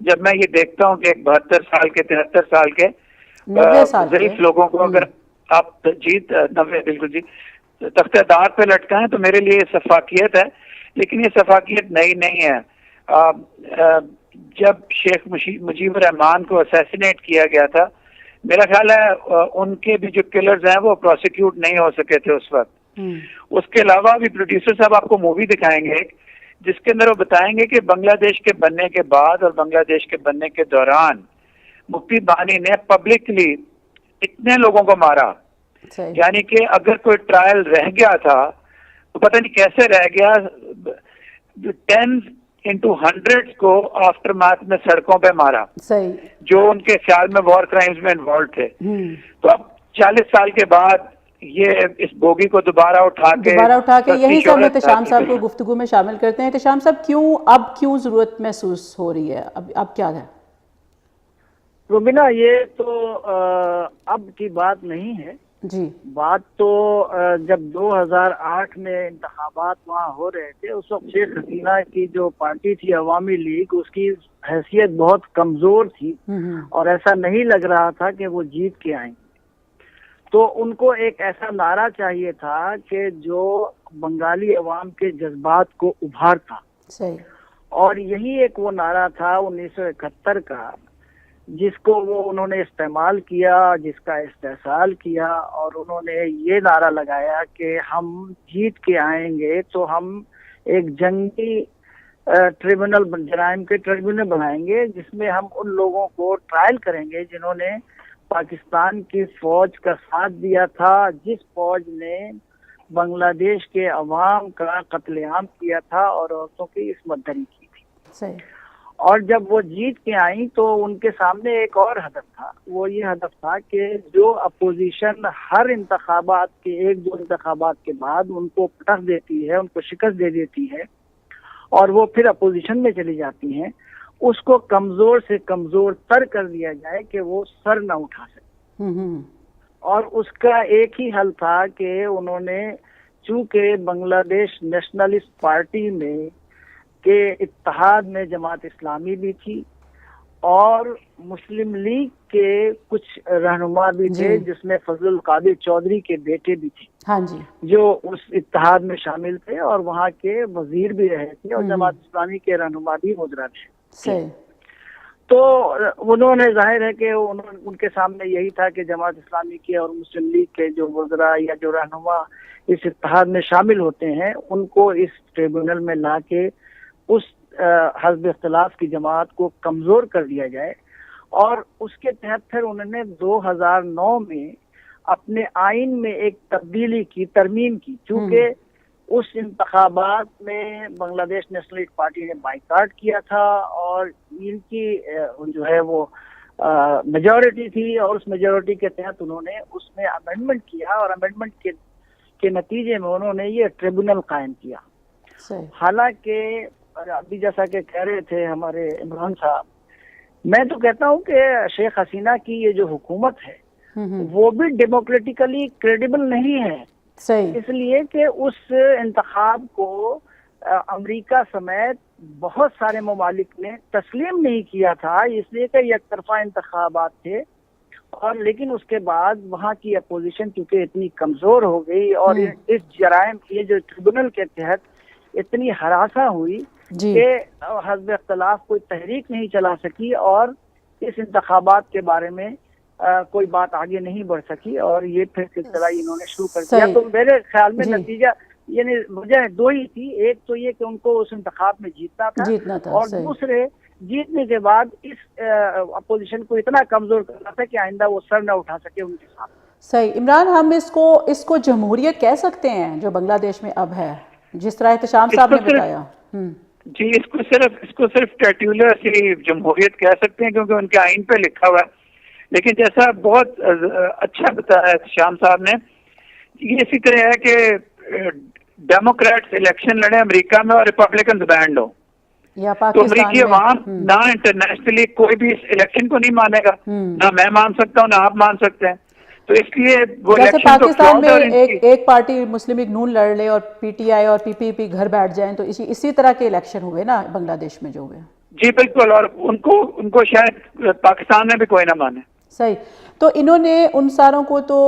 جب میں یہ دیکھتا ہوں کہ ایک 72 سال کے 73 سال کے 90 سال ضعیف لوگوں کو اگر آپ جیت 90 بالکل جی تختہ دار پہ لٹکائیں تو میرے لیے سفاکیت ہے. لیکن یہ سفاکیت نئی نہیں ہے. جب شیخ مجیب الرحمان کو اسیسینیٹ کیا گیا تھا, میرا خیال ہے ان کے بھی جو کلرز ہیں وہ پروسیکیوٹ نہیں ہو سکے تھے اس وقت. اس کے علاوہ بھی پروڈیوسر صاحب آپ کو مووی دکھائیں گے جس کے اندر وہ بتائیں گے کہ بنگلہ دیش کے بننے کے بعد اور بنگلہ دیش کے بننے کے دوران مفتی بانی نے پبلکلی اتنے لوگوں کو مارا, یعنی کہ اگر کوئی ٹرائل رہ گیا تھا تو پتہ نہیں کیسے رہ گیا. 10x100 کو آفٹر میتھ میں سڑکوں پہ مارا جو ان کے خیال میں وار کرائمز میں انوالو تھے. تو اب 40 سال کے بعد یہ اس بوگی کو دوبارہ اٹھا کے یہی سب احتشام صاحب کو گفتگو میں شامل کرتے ہیں. احتشام صاحب کیوں ضرورت محسوس ہو رہی ہے, اب کیا ہے؟ روبینہ, یہ تو اب کی بات نہیں ہے جی. بات تو جب 2008 میں انتخابات وہاں ہو رہے تھے اس وقت شیخ حسینہ کی جو پارٹی تھی عوامی لیگ, اس کی حیثیت بہت کمزور تھی اور ایسا نہیں لگ رہا تھا کہ وہ جیت کے آئیں. تو ان کو ایک ایسا نعرہ چاہیے تھا کہ جو بنگالی عوام کے جذبات کو ابھارتا. صحیح. اور یہی ایک وہ نعرہ تھا 1971 کا جس کو انہوں نے استعمال کیا, جس کا استحصال کیا, اور انہوں نے یہ نعرہ لگایا کہ ہم جیت کے آئیں گے تو ہم ایک جنگی ٹریبونل, جرائم کے ٹریبونل بنائیں گے جس میں ہم ان لوگوں کو ٹرائل کریں گے جنہوں نے پاکستان کی فوج کا ساتھ دیا تھا, جس فوج نے بنگلہ دیش کے عوام کا قتل عام کیا تھا اور عورتوں کی عصمت دری کی تھی. صحیح. اور جب وہ جیت کے آئیں تو ان کے سامنے ایک اور ہدف تھا. وہ یہ ہدف تھا کہ جو اپوزیشن ہر انتخابات کے 1-2 انتخابات کے بعد ان کو پٹخ دیتی ہے, ان کو شکست دے دیتی ہے اور وہ پھر اپوزیشن میں چلی جاتی ہیں, اس کو کمزور سے کمزور تر کر دیا جائے کہ وہ سر نہ اٹھا سکے. اور اس کا ایک ہی حل تھا کہ انہوں نے, چونکہ بنگلہ دیش نیشنلسٹ پارٹی میں کے اتحاد میں جماعت اسلامی بھی تھی اور مسلم لیگ کے کچھ رہنما بھی تھے جس میں فضل القادر چودھری کے بیٹے بھی تھے, ہاں جی, جو اس اتحاد میں شامل تھے اور وہاں کے وزیر بھی رہے تھے اور جماعت اسلامی کے رہنما بھی مدرا تھے. تو انہوں نے, ظاہر ہے کہ ان کے سامنے یہی تھا کہ جماعت اسلامی کے اور مسلم لیگ کے جو وزراء یا جو رہنما اس اتحاد میں شامل ہوتے ہیں ان کو اس ٹریبونل میں لا کے اس حزب اختلاف کی جماعت کو کمزور کر دیا جائے. اور اس کے تحت پھر انہوں نے 2009 میں اپنے آئین میں ایک تبدیلی کی, ترمیم کی, چونکہ اس انتخابات میں بنگلہ دیش نیشنلسٹ پارٹی نے بائیکاٹ کیا تھا اور ان کی جو ہے وہ میجورٹی تھی اور اس میجورٹی کے تحت انہوں نے اس میں امینڈمنٹ کیا اور امینڈمنٹ کے نتیجے میں انہوں نے یہ ٹریبونل قائم کیا. حالانکہ ابھی جیسا کہ کہہ رہے تھے ہمارے عمران صاحب, میں تو کہتا ہوں کہ شیخ حسینہ کی یہ جو حکومت ہے وہ بھی ڈیموکریٹیکلی کریڈیبل نہیں ہے. اس لیے کہ اس انتخاب کو امریکہ سمیت بہت سارے ممالک نے تسلیم نہیں کیا تھا, اس لیے کہ یک طرفہ انتخابات تھے. اور لیکن اس کے بعد وہاں کی اپوزیشن چونکہ اتنی کمزور ہو گئی اور اس جرائم یہ جو ٹریبونل کے تحت اتنی ہراساں ہوئی کہ حزب اختلاف کوئی تحریک نہیں چلا سکی اور اس انتخابات کے بارے میں کوئی بات آگے نہیں بڑھ سکی اور یہ پھر سلسلہ انہوں نے شروع کر دیا. تو میرے خیال میں نتیجہ یعنی وجہ 2 ہی تھی. ایک تو یہ کہ ان کو اس انتخاب میں جیتنا تھا اور دوسرے جیتنے کے بعد اس اپوزیشن کو اتنا کمزور کرنا تھا کہ آئندہ وہ سر نہ اٹھا سکے ان کے ساتھ. صحیح. عمران, ہم اس کو جمہوریت کہہ سکتے ہیں جو بنگلہ دیش میں اب ہے, جس طرح احتشام صاحب نے بتایا؟ جی, اس کو صرف ٹیٹولر سی جمہوریت کہہ سکتے ہیں کیونکہ ان کے آئین پہ لکھا ہوا ہے. لیکن جیسا بہت اچھا بتایا احتشام صاحب نے, یہ اسی طرح ہے کہ ڈیموکریٹس الیکشن لڑے امریکہ میں اور ریپبلکنز بینڈ ہو, تو امریکی عوام نہ انٹرنیشنلی کوئی بھی اس الیکشن کو نہیں مانے گا, نہ میں مان سکتا ہوں نہ آپ مان سکتے ہیں. تو اس لیے وہ جیسے پاکستان میں ایک پارٹی مسلم لیگ نون لڑ لے اور پی ٹی آئی اور پی پی پی گھر بیٹھ جائیں, تو اسی طرح کے الیکشن ہوئے نا بنگلہ دیش میں جو ہوئے. جی بالکل, اور ان کو شاید پاکستان میں بھی کوئی نہ مانے. صحیح. تو انہوں نے ان ساروں کو تو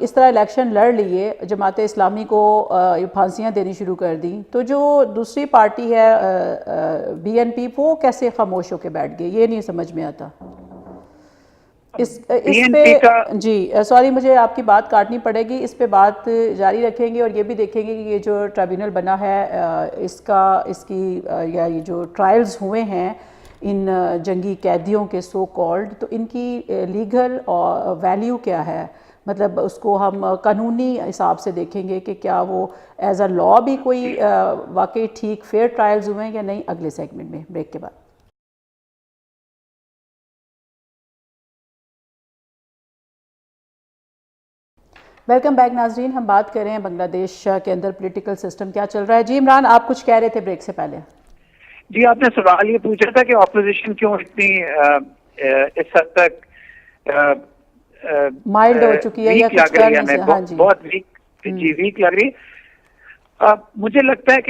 اس طرح الیکشن لڑ لیے, جماعت اسلامی کو پھانسیاں دینی شروع کر دیں, تو جو دوسری پارٹی ہے BNP, وہ کیسے خاموش ہو کے بیٹھ گئے؟ یہ نہیں سمجھ میں آتا. اس پہ جی سوری مجھے آپ کی بات کاٹنی پڑے گی, اس پہ بات جاری رکھیں گے, اور یہ بھی دیکھیں گے کہ یہ جو ٹریبیونل بنا ہے اس کی یا یہ جو ٹرائلز ہوئے ہیں ان جنگی قیدیوں کے سو کالڈ, تو ان کی لیگل ویلیو کیا ہے, مطلب اس کو ہم قانونی حساب سے دیکھیں گے کہ کیا وہ ایز اے لا بھی کوئی واقعی ٹھیک فیئر ٹرائلز ہوئے ہیں یا نہیں, اگلے سیگمنٹ میں بریک کے بعد. ویلکم بیک ناظرین, ہم بات کر رہے ہیں بنگلہ دیش کے اندر پولیٹیکل سسٹم کیا چل رہا ہے. جی عمران, آپ کچھ کہہ رہے تھے بریک سے پہلے. جی آپ نے سوال یہ پوچھا تھا کہ اپوزیشن کیوں اتنی اس حد تک مائلڈ ہو چکی ہے یا کچھ کرنے سے, ہاں جی بہت ویک لگ رہی. مجھے لگتا ہے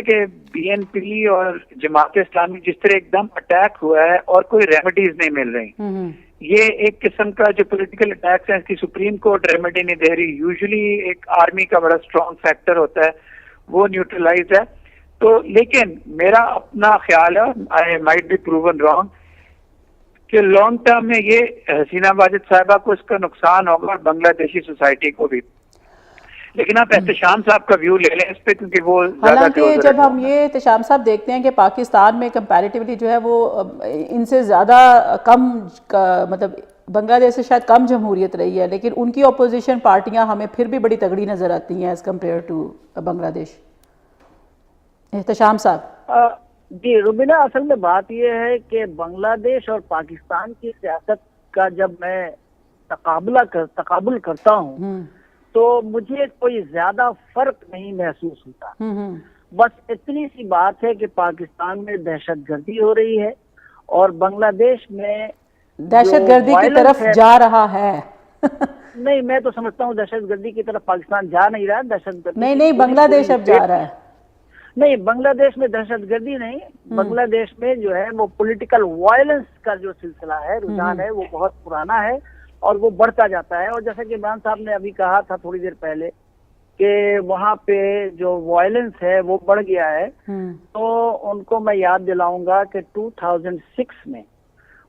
کہ BNP اور جماعت اسلامی جس طرح ایک دم اٹیک ہوا ہے اور کوئی ریمیڈیز نہیں مل رہی. یہ ایک قسم کا جو پولیٹیکل اٹیکس ہیں, اس کی سپریم کورٹ ریمیڈی نہیں دے رہی. یوزلی ایک آرمی کا بڑا اسٹرانگ فیکٹر ہوتا ہے, وہ نیوٹرلائز ہے. تو لیکن میرا اپنا خیال ہے, I might be proven wrong, کہ لانگ ٹرم میں یہ حسینہ واجد صاحبہ کو اس کا نقصان ہوگا اور بنگلہ دیشی سوسائٹی کو بھی. لیکن آپ احتشام صاحب کا ویو لے لیں اس پہ, کیونکہ وہ حالانکہ جب ہم یہ احتشام صاحب دیکھتے ہیں کہ پاکستان میں کمپیریٹیولی جو ہے وہ ان سے زیادہ کم, مطلب بنگلہ دیش سے شاید کم جمہوریت رہی ہے, لیکن ان کی اپوزیشن پارٹیاں ہمیں پھر بھی بڑی تگڑی نظر آتی ہیں ایز کمپیئر ٹو بنگلہ دیش. احتشام صاحب. جی روبینہ, اصل میں بات یہ ہے کہ بنگلہ دیش اور پاکستان کی سیاست کا جب میں تقابل کرتا ہوں تو مجھے کوئی زیادہ فرق نہیں محسوس ہوتا. بس اتنی سی بات ہے کہ پاکستان میں دہشت گردی ہو رہی ہے اور بنگلہ دیش میں دہشت گردی کی طرف جا رہا ہے. نہیں, میں تو سمجھتا ہوں دہشت گردی کی طرف پاکستان جا نہیں رہا. دہشت گردی نہیں, بنگلہ دیش اب جا رہا ہے. نہیں, بنگلہ دیش میں دہشت گردی نہیں, بنگلہ دیش میں جو ہے وہ پولیٹیکل وائلنس کا جو سلسلہ ہے, رجحان ہے, وہ بہت پرانا ہے اور وہ بڑھتا جاتا ہے. اور جیسا کہ عمران صاحب نے ابھی کہا تھا تھوڑی دیر پہلے کہ وہاں پہ جو وائلنس ہے وہ بڑھ گیا ہے, تو ان کو میں یاد دلاؤں گا کہ 2006 میں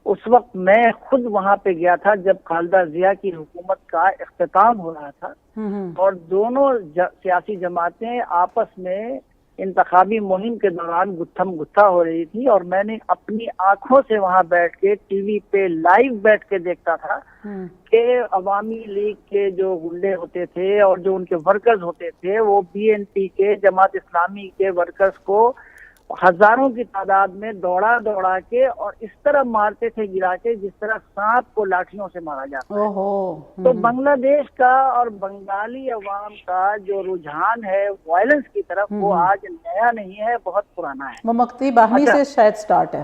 اس وقت میں خود وہاں پہ گیا تھا جب خالدہ ضیاء کی حکومت کا اختتام ہو رہا تھا, اور دونوں سیاسی جماعتیں آپس میں انتخابی مہم کے دوران گتھم گتھا ہو رہی تھی, اور میں نے اپنی آنکھوں سے وہاں بیٹھ کے ٹی وی پہ لائیو بیٹھ کے دیکھتا تھا کہ عوامی لیگ کے جو گنڈے ہوتے تھے اور جو ان کے ورکرز ہوتے تھے وہ BNP کے, جماعت اسلامی کے ورکرز کو ہزاروں کی تعداد میں دوڑا کے اور اس طرح مارتے تھے, گرا کے, جس طرح سانپ کو لاٹھیوں سے مارا جاتا ہے. تو بنگلہ دیش کا اور بنگالی عوام کا جو رجحان ہے وائلنس کی طرف, وہ آج نیا نہیں ہے, بہت پرانا ہے. وہ مکتی باہمی سے شاید سٹارٹ ہے.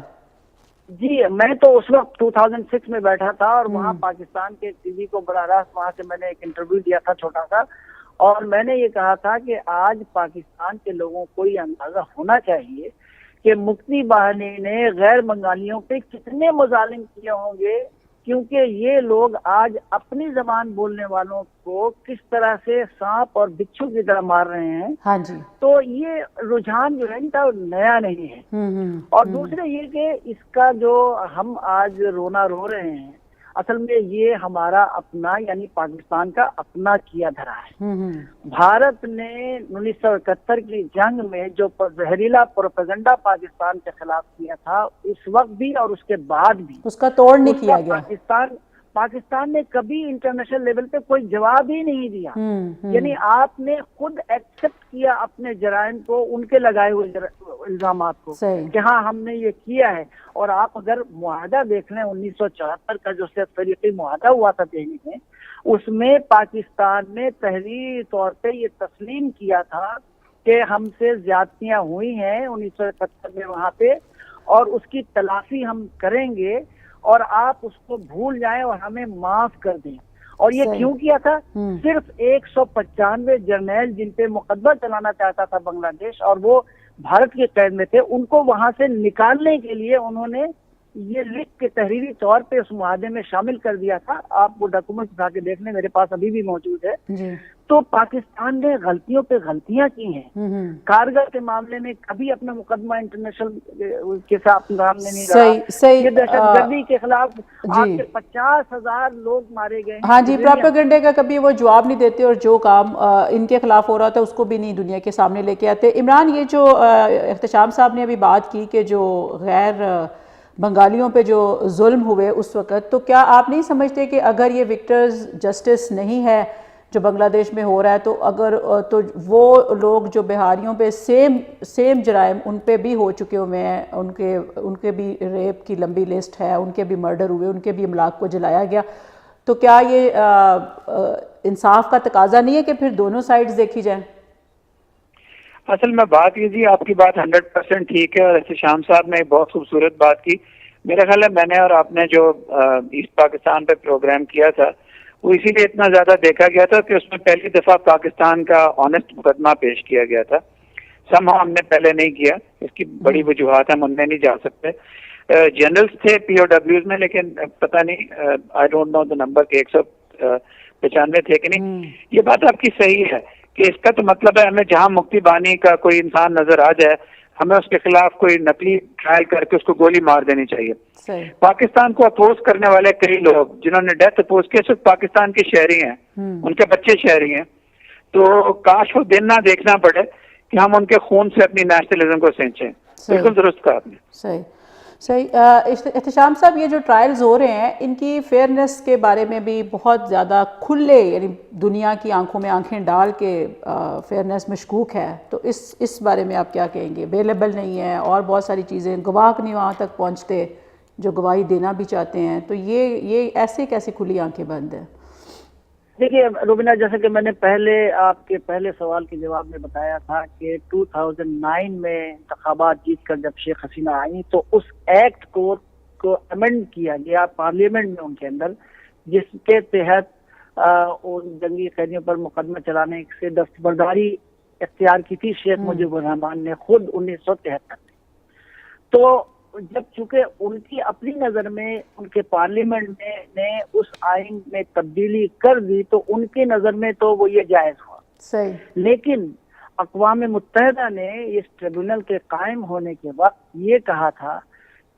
جی, میں تو اس وقت 2006 میں بیٹھا تھا اور وہاں پاکستان کے ٹی وی کو براہ راست وہاں سے میں نے ایک انٹرویو دیا تھا چھوٹا سا, اور میں نے یہ کہا تھا کہ آج پاکستان کے لوگوں کو یہ اندازہ ہونا چاہیے کہ مکتی باہنی نے غیر بنگالیوں پہ کتنے مظالم کیے ہوں گے, کیونکہ یہ لوگ آج اپنی زبان بولنے والوں کو کس طرح سے سانپ اور بچھو کی طرح مار رہے ہیں. ہاں جی. تو یہ رجحان جو ہے نیا نہیں ہے. اور دوسرے یہ کہ اس کا جو ہم آج رونا رو رہے ہیں, اصل میں یہ ہمارا اپنا یعنی پاکستان کا اپنا کیا دھرا ہے. بھارت نے 1971 کی جنگ میں جو زہریلا پروپیگنڈا پاکستان کے خلاف کیا تھا, اس وقت بھی اور اس کے بعد بھی اس کا توڑ نہیں کیا گیا. پاکستان نے کبھی انٹرنیشنل لیول پہ کوئی جواب ہی نہیں دیا. یعنی آپ نے خود ایکسپٹ کیا اپنے جرائم کو, ان کے لگائے ہوئے الزامات کو کہ ہاں ہم نے یہ کیا ہے. اور آپ اگر معاہدہ دیکھ لیں 1974 کا جو فریقی معاہدہ ہوا تھا دہلی میں, اس میں پاکستان نے تحریری طور پہ یہ تسلیم کیا تھا کہ ہم سے زیادتیاں ہوئی ہیں 1971 میں وہاں پہ, اور اس کی تلافی ہم کریں گے, اور آپ اس کو بھول جائیں اور ہمیں معاف کر دیں. اور یہ کیوں کیا تھا؟ صرف 195 جرنیل جن پہ مقدمہ چلانا چاہتا تھا بنگلہ دیش, اور وہ بھارت کے قید میں تھے ان کو وہاں سے نکالنے کے لیے انہوں نے یہ لکھ کے تحریری طور پہ اس معاہدے میں شامل کر دیا تھا. آپ وہ ڈاکومنٹ اٹھا کے دیکھ لیں, میرے پاس ابھی بھی موجود ہے. تو پاکستان نے غلطیوں پہ غلطیاں کی ہیں. کارگل کے معاملے میں کبھی اپنا مقدمہ انٹرنیشنل کے ساتھ سامنے نہیں رہا. یہ دہشت گردی کے خلاف آپ کے 50,000 لوگ مارے گئے. ہاں جی, پروپیگنڈے کا کبھی وہ جواب نہیں دیتے اور جو کام ان کے خلاف ہو رہا تھا اس کو بھی نہیں دنیا کے سامنے لے کے آتے. عمران, یہ جو احتشام صاحب نے ابھی بات کی کہ جو غیر بنگالیوں پہ جو ظلم ہوئے اس وقت, تو کیا آپ نہیں سمجھتے کہ اگر یہ وکٹرز جسٹس نہیں ہے جو بنگلہ دیش میں ہو رہا ہے, تو وہ لوگ جو بہاریوں پہ سیم جرائم ان پہ بھی ہو چکے ہوئے ہیں, ان کے بھی ریپ کی لمبی لسٹ ہے, ان کے بھی مرڈر ہوئے, ان کے بھی املاک کو جلایا گیا, تو کیا یہ انصاف کا تقاضا نہیں ہے کہ پھر دونوں سائڈز دیکھی جائیں؟ اصل میں بات یہ جی, آپ کی بات 100% ٹھیک ہے, اور احتشام صاحب نے بہت خوبصورت بات کی. میرا خیال ہے میں نے اور آپ نے جو ایسٹ پاکستان پہ پروگرام کیا تھا وہ اسی لیے اتنا زیادہ دیکھا گیا تھا کہ اس میں پہلی دفعہ پاکستان کا آنےسٹ مقدمہ پیش کیا گیا تھا. ہم نے پہلے نہیں کیا, اس کی بڑی وجوہات ہم ان میں نہیں جا سکتے. جنرلز تھے پی او ڈبلیوز میں, لیکن پتہ نہیں, I don't know the number کہ 195 تھے کہ نہیں. یہ بات آپ کی صحیح ہے کہ اس کا تو مطلب ہے ہمیں جہاں مکتی بانی کا کوئی انسان نظر آ جائے ہمیں اس کے خلاف کوئی نقلی ٹرائل کر کے اس کو گولی مار دینی چاہیے. پاکستان کو اپوز کرنے والے کئی لوگ جنہوں نے ڈیتھ اپوز کیا صرف پاکستان کے شہری ہیں, ان کے بچے شہری ہیں. تو کاش وہ دن نہ دیکھنا پڑے کہ ہم ان کے خون سے اپنی نیشنلزم کو سینچیں. بالکل درست کہا آپ نے. صحیح. احتشام صاحب, یہ جو ٹرائلز ہو رہے ہیں ان کی فیئرنس کے بارے میں بھی بہت زیادہ کھلے, یعنی دنیا کی آنکھوں میں آنکھیں ڈال کے فیئرنس مشکوک ہے, تو اس بارے میں آپ کیا کہیں گے؟ اویلیبل نہیں ہے اور بہت ساری چیزیں, گواہ نہیں وہاں تک پہنچتے جو گواہی دینا بھی چاہتے ہیں, تو یہ ایسے کیسی کھلی آنکھیں بند ہیں؟ دیکھیے روبینہ, جیسے کہ میں نے پہلے آپ کے پہلے سوال کے جواب میں بتایا تھا کہ 2009 میں انتخابات جیت کر جب شیخ حسینہ آئیں تو اس ایکٹ کو امینڈ کیا گیا پارلیمنٹ میں ان کے اندر, جس کے تحت ان جنگی قیدیوں پر مقدمہ چلانے سے دستبرداری اختیار کی تھی شیخ مجیب الرحمان نے خود 1973 میں. تو جب چونکہ ان کی اپنی نظر میں ان کے پارلیمنٹ میں نے اس آئین میں تبدیلی کر دی تو ان کی نظر میں تو وہ یہ جائز ہوا. صحیح. لیکن اقوام متحدہ نے اس ٹریبونل کے قائم ہونے کے وقت یہ کہا تھا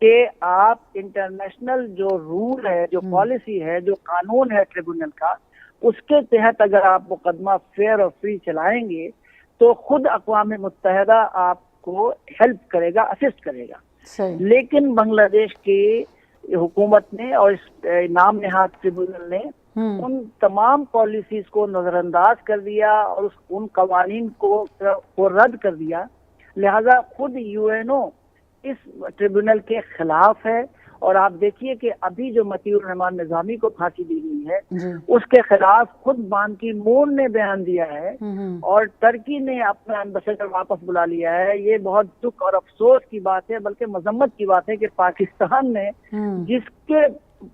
کہ آپ انٹرنیشنل جو رول ہے, جو پالیسی ہے, جو قانون ہے ٹریبونل کا, اس کے تحت اگر آپ مقدمہ فیئر اور فری چلائیں گے تو خود اقوام متحدہ آپ کو ہیلپ کرے گا, اسسٹ کرے گا. لیکن بنگلہ دیش کی حکومت نے اور اس نام نہاد ٹریبونل نے ان تمام پالیسیز کو نظر انداز کر دیا اور ان قوانین کو رد کر دیا. لہذا خود یو این او اس ٹریبونل کے خلاف ہے. اور آپ دیکھیے کہ ابھی جو مطیع الرحمان نظامی کو پھانسی دی گئی ہے اس کے خلاف خود بان کی مون نے بیان دیا ہے اور ترکی نے اپنا ایمبیسڈر واپس بلا لیا ہے. یہ بہت دکھ اور افسوس کی بات ہے, بلکہ مذمت کی بات ہے کہ پاکستان نے جس کے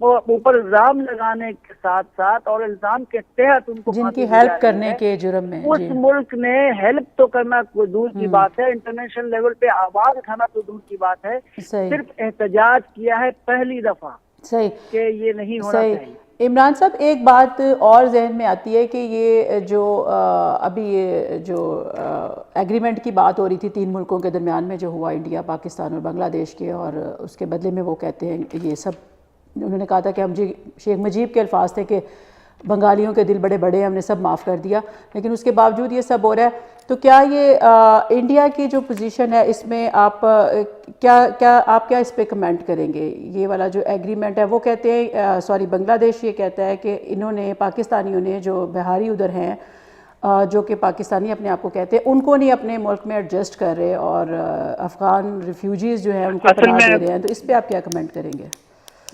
اوپر الزام لگانے کے ساتھ ساتھ اور الزام کے تحت ان کو جن کی ہیلپ کرنے کے جرم میں اس ملک نے ہیلپ تو کرنا کوئی دور کی بات ہے, انٹرنیشنل لیول پہ آواز اٹھانا تو دور کی بات ہے, صرف احتجاج کیا ہے پہلی دفعہ کہ یہ نہیں ہونا چاہیے. عمران صاحب, ایک بات اور ذہن میں آتی ہے کہ یہ جو ابھی یہ جو ایگریمنٹ کی بات ہو رہی تھی 3 ملکوں کے درمیان میں جو ہوا, انڈیا, پاکستان اور بنگلہ دیش کے, اور اس کے بدلے میں وہ کہتے ہیں یہ سب, انہوں نے کہا تھا کہ ہم شیخ مجیب کے الفاظ تھے کہ بنگالیوں کے دل بڑے بڑے ہیں, ہم نے سب معاف کر دیا, لیکن اس کے باوجود یہ سب ہو رہا ہے. تو کیا یہ انڈیا کی جو پوزیشن ہے اس میں آپ کیا اس پہ کمنٹ کریں گے؟ یہ والا جو ایگریمنٹ ہے وہ کہتے ہیں بنگلہ دیش یہ کہتا ہے کہ انہوں نے, پاکستانیوں نے, جو بہاری ادھر ہیں جو کہ پاکستانی اپنے آپ کو کہتے ہیں, ان کو نہیں اپنے ملک میں ایڈجسٹ کر رہے اور افغان ریفیوجیز جو ہیں ان کو پناہ دے رہے ہیں, تو اس پہ آپ کیا کمنٹ کریں گے؟